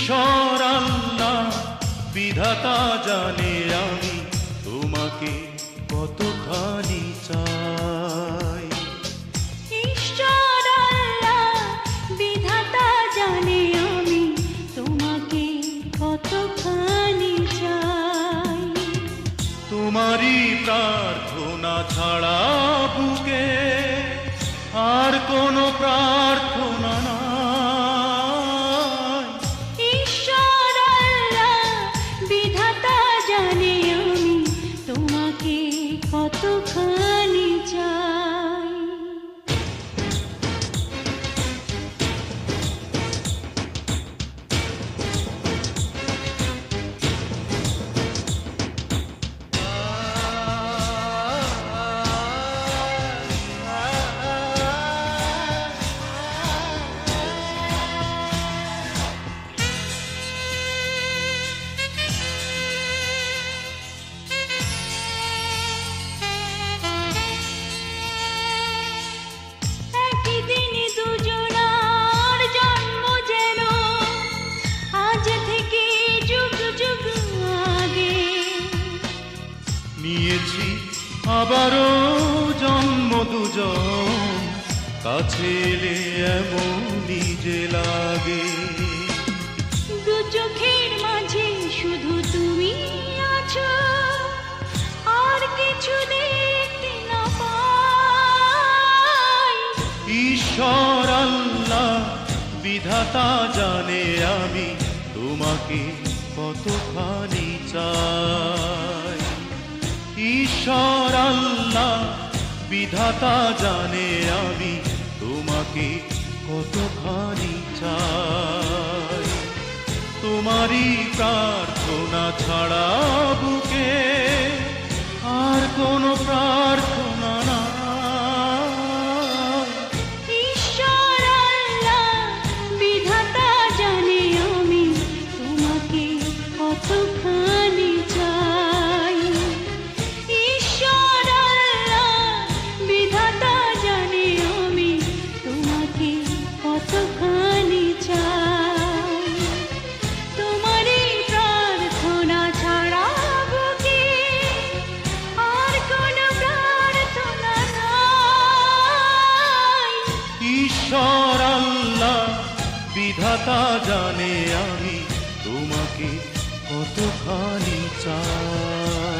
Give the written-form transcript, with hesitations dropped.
ঈশ্বর আল্লাহ বিধাতা জানে আমি তোমাকে কতখানি চাই। ঈশ্বর আল্লাহ বিধাতা জানে আমি তোমাকে কতখানি চাই। তোমারই প্রার্থনা ছাড়া বুকে আর কোনো প্রার্থনা নাই। ঈশ্বর আল্লাহ বিধাতা জানে আমি তোমাকে কতখানি চাই। নিয়েছি আবারও জন্ম দুজন, কাছে এলে এমন নিজে লাগে। দু চোখের মাঝে শুধু তুমি আছো, আর কিছু দেখতে না পাই। ঈশ্বর আল্লাহ বিধাতা জানে আমি তোমাকে কতখানি চাই। ঈশ্বর আল্লাহ বিধাতা জানে আমি তোমাকে কতখানি চাই। তোমারই প্রার্থনা ছাড়া বুকে আর কোনো প্রার্থনা না। ঈশ্বর আল্লাহ বিধাতা জানে আমি তোমাকে কতখানি চাই। ঈশ্বর আল্লাহ বিধাতা জানে আমি তোমাকে কতখানি চাই। তোমারই প্রার্থনা ছাড়া বুকে আর কোনো প্রার্থনা নাই। ঈশ্বর আল্লাহ বিধাতা জানে আমি তোমাকে কতখানি চাই।